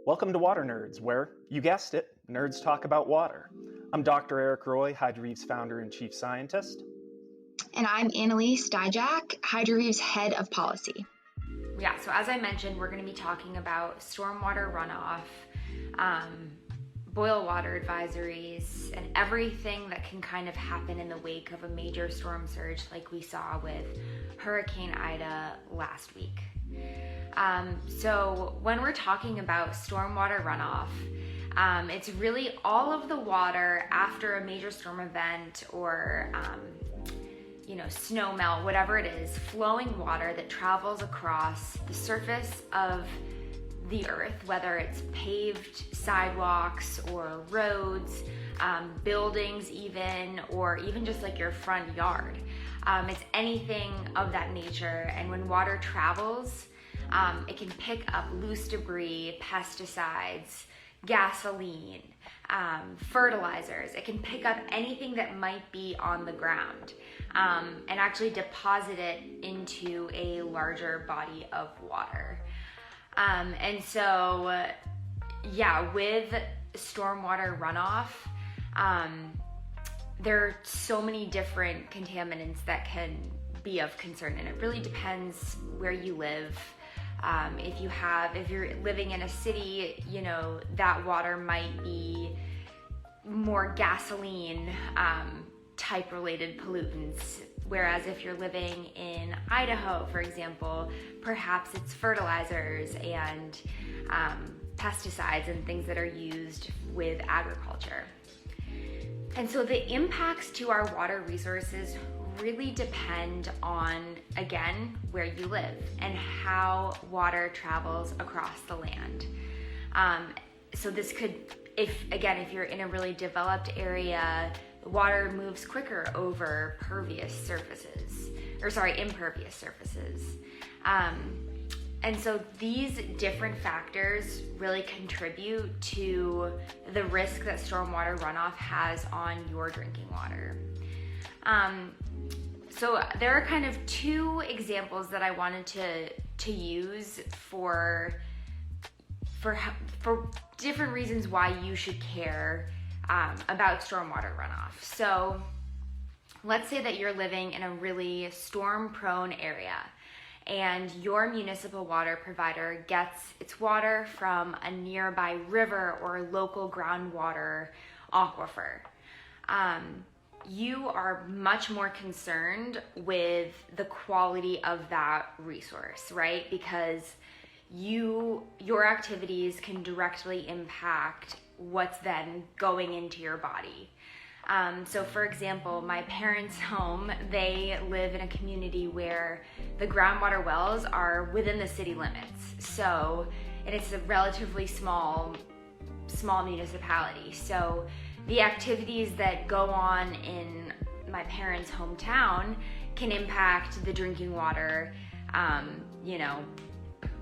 Welcome to Water Nerds, where, you guessed it, nerds talk about water. I'm Dr. Eric Roy, HydroReef's founder and chief scientist. And I'm Annalise Dijak, HydroReef's head of policy. Yeah, so as I mentioned, we're going to be talking about stormwater runoff, boil water advisories, and everything that can kind of happen in the wake of a major storm surge like we saw with Hurricane Ida last week. So when we're talking about stormwater runoff, it's really all of the water after a major storm event or snow melt, whatever it is, flowing water that travels across the surface of the earth, whether it's paved sidewalks or roads, buildings even, or even just like your front yard. It's anything of that nature, and when water travels, it can pick up loose debris, pesticides, gasoline, fertilizers. It can pick up anything that might be on the ground and actually deposit it into a larger body of water. And so, with stormwater runoff, there are so many different contaminants that can be of concern, and it really depends where you live. If you're living in a city, that water might be more gasoline type related pollutants. Whereas if you're living in Idaho, for example, perhaps it's fertilizers and pesticides and things that are used with agriculture. And so the impacts to our water resources really depend on, again, where you live and how water travels across the land. So this could, if you're in a really developed area, water moves quicker over impervious surfaces. And so these different factors really contribute to the risk that stormwater runoff has on your drinking water. So there are kind of two examples that I wanted to use for different reasons why you should care about stormwater runoff. So let's say that you're living in a really storm-prone area and your municipal water provider gets its water from a nearby river or local groundwater aquifer. You are much more concerned with the quality of that resource, right? Because your activities can directly impact what's then going into your body. So for example, my parents' home, they live in a community where the groundwater wells are within the city limits. And it's a relatively small municipality. So the activities that go on in my parents' hometown can impact the drinking water,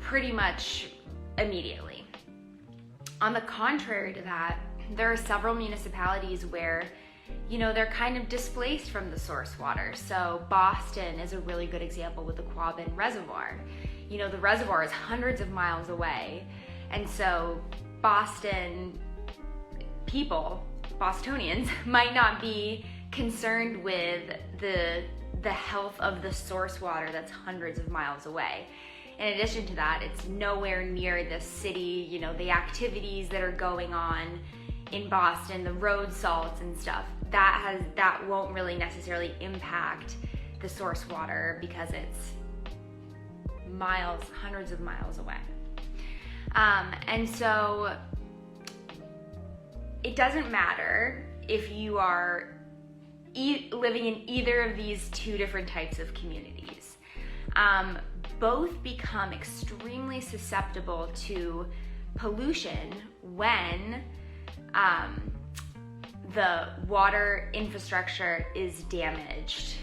pretty much immediately. On the contrary to that, there are several municipalities where, they're kind of displaced from the source water. So Boston is a really good example with the Quabbin Reservoir. The reservoir is hundreds of miles away. And so Bostonians might not be concerned with the health of the source water that's hundreds of miles away. In addition to that, it's nowhere near the city, the activities that are going on in Boston, the road salts and stuff, that won't really necessarily impact the source water because it's hundreds of miles away. And so it doesn't matter if you are living in either of these two different types of communities. Both become extremely susceptible to pollution when the water infrastructure is damaged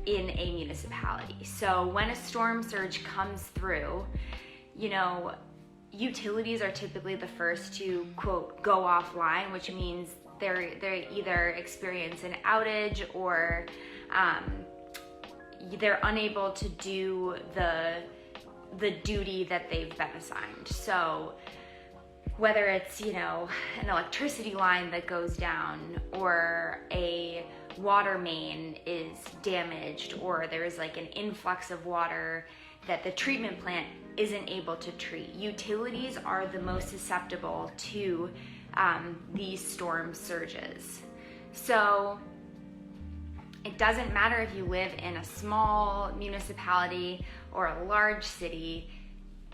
in a municipality. So when a storm surge comes through, utilities are typically the first to, quote, go offline, which means they either experience an outage or they're unable to do the duty that they've been assigned. So whether it's, an electricity line that goes down, or a water main is damaged, or there's like an influx of water that the treatment plant isn't able to treat. Utilities are the most susceptible to these storm surges. So it doesn't matter if you live in a small municipality or a large city,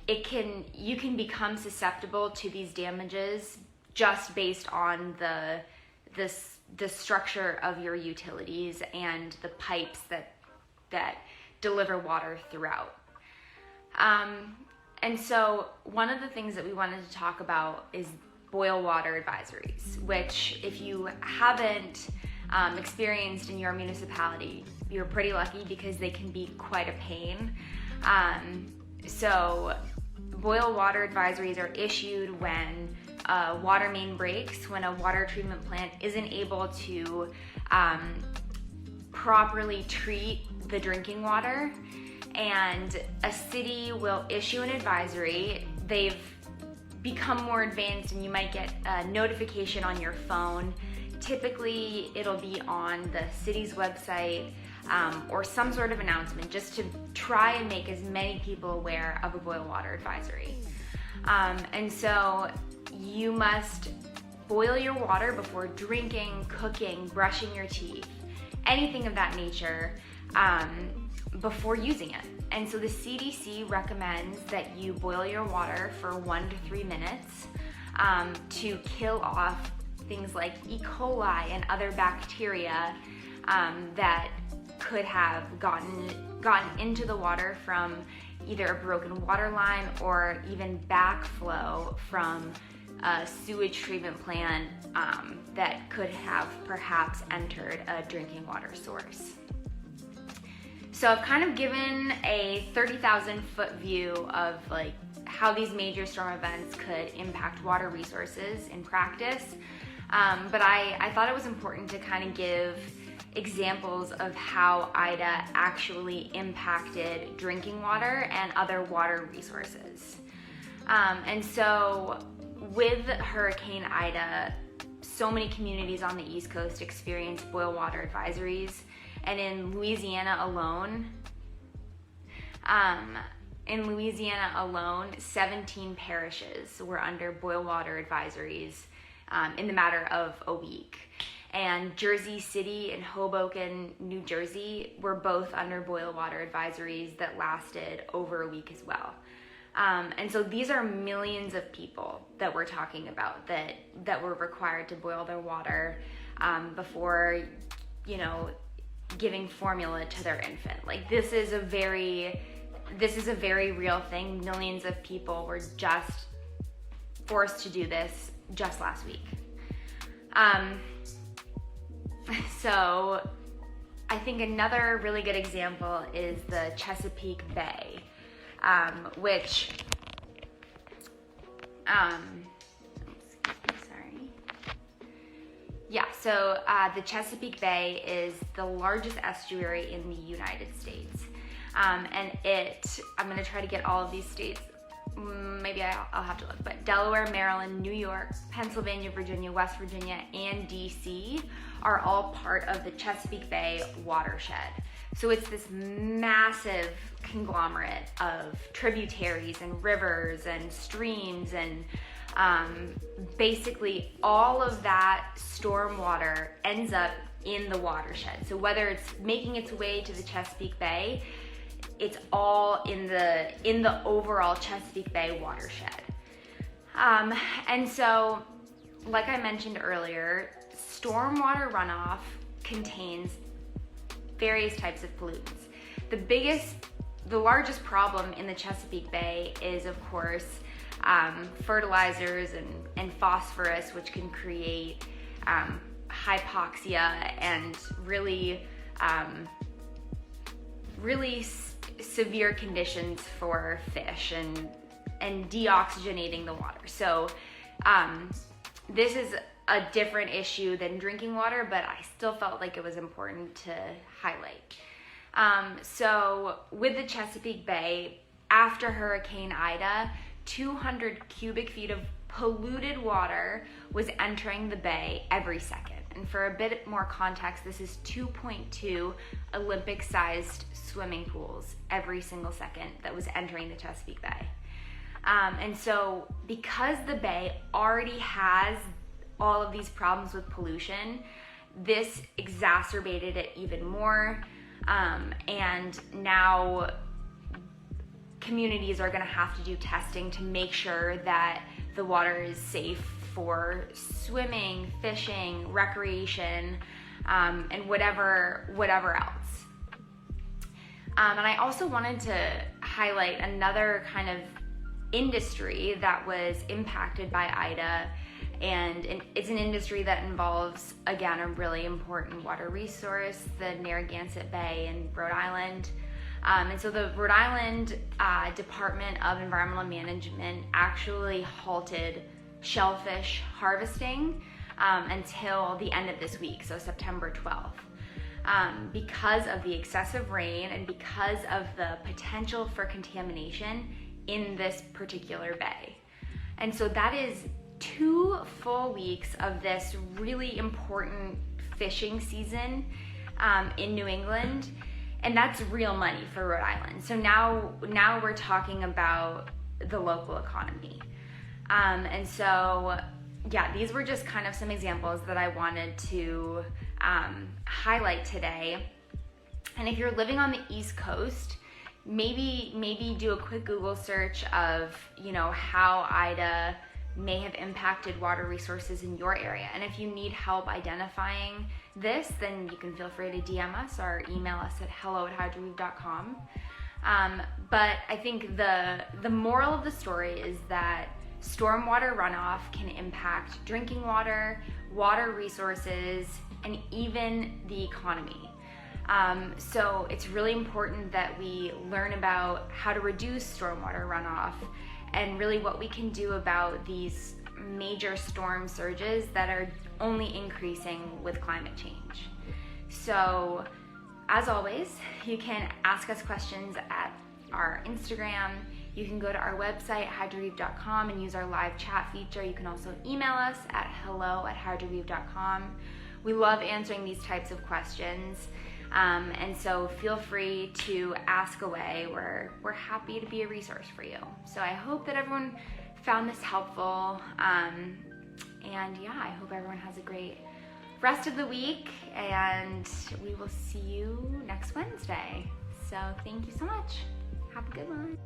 you can become susceptible to these damages just based on the structure of your utilities and the pipes that deliver water throughout. And so one of the things that we wanted to talk about is boil water advisories, which if you haven't experienced in your municipality, you're pretty lucky because they can be quite a pain. So boil water advisories are issued when a water main breaks, when a water treatment plant isn't able to properly treat the drinking water, and a city will issue an advisory. They've become more advanced and you might get a notification on your phone. Typically it'll be on the city's website or some sort of announcement, just to try and make as many people aware of a boil water advisory. And so you must boil your water before drinking, cooking, brushing your teeth, anything of that nature, before using it. And so the CDC recommends that you boil your water for 1 to 3 minutes to kill off things like E. coli and other bacteria that could have gotten into the water from either a broken water line or even backflow from a sewage treatment plant that could have perhaps entered a drinking water source. So I've kind of given a 30,000 foot view of like how these major storm events could impact water resources in practice. But I thought it was important to kind of give examples of how Ida actually impacted drinking water and other water resources. And so with Hurricane Ida, so many communities on the East Coast experienced boil water advisories. And in Louisiana alone, 17 parishes were under boil water advisories in the matter of a week. And Jersey City and Hoboken, New Jersey were both under boil water advisories that lasted over a week as well. And so these are millions of people that we're talking about that were required to boil their water before, giving formula to their infant. Like this is a very real thing. Millions of people were just forced to do this just last week. So I think another really good example is the Chesapeake Bay, which, so the Chesapeake Bay is the largest estuary in the United States. And I'm gonna try to get all of these states, maybe I'll have to look, but Delaware, Maryland, New York, Pennsylvania, Virginia, West Virginia, and DC are all part of the Chesapeake Bay watershed. So it's this massive conglomerate of tributaries and rivers and streams, and basically all of that storm water ends up in the watershed. So whether it's making its way to the Chesapeake Bay, it's all in the overall Chesapeake Bay watershed. And so, like I mentioned earlier, stormwater runoff contains various types of pollutants. The largest problem in the Chesapeake Bay is, of course, fertilizers and phosphorus, which can create hypoxia and really severe conditions for fish and deoxygenating the water. So this is a different issue than drinking water, but I still felt like it was important to highlight. So with the Chesapeake Bay, after Hurricane Ida, 200 cubic feet of polluted water was entering the bay every second. And for a bit more context, this is 2.2 Olympic-sized swimming pools every single second that was entering the Chesapeake Bay. And so because the bay already has all of these problems with pollution, this exacerbated it even more. And now communities are gonna have to do testing to make sure that the water is safe for swimming, fishing, recreation, and whatever else. And I also wanted to highlight another kind of industry that was impacted by Ida, and it's an industry that involves, again, a really important water resource, the Narragansett Bay in Rhode Island. And so the Rhode Island Department of Environmental Management actually halted shellfish harvesting until the end of this week, so September 12th. Because of the excessive rain and because of the potential for contamination in this particular bay. And so that is 2 full weeks of this really important fishing season in New England, and that's real money for Rhode Island. So now we're talking about the local economy. And so, yeah, these were just kind of some examples that I wanted to highlight today. And if you're living on the East Coast, maybe do a quick Google search of, how Ida may have impacted water resources in your area. And if you need help identifying this, then you can feel free to DM us or email us at hello@hydroweave.com. But I think the moral of the story is that stormwater runoff can impact drinking water, water resources, and even the economy. So it's really important that we learn about how to reduce stormwater runoff and really what we can do about these major storm surges that are only increasing with climate change. So, as always, you can ask us questions at our Instagram. You can go to our website, hydroweave.com, and use our live chat feature. You can also email us at hello@hydroweave.com. We love answering these types of questions. And so feel free to ask away. We're happy to be a resource for you. So I hope that everyone found this helpful. And yeah, I hope everyone has a great rest of the week, and we will see you next Wednesday. So thank you so much. Have a good one.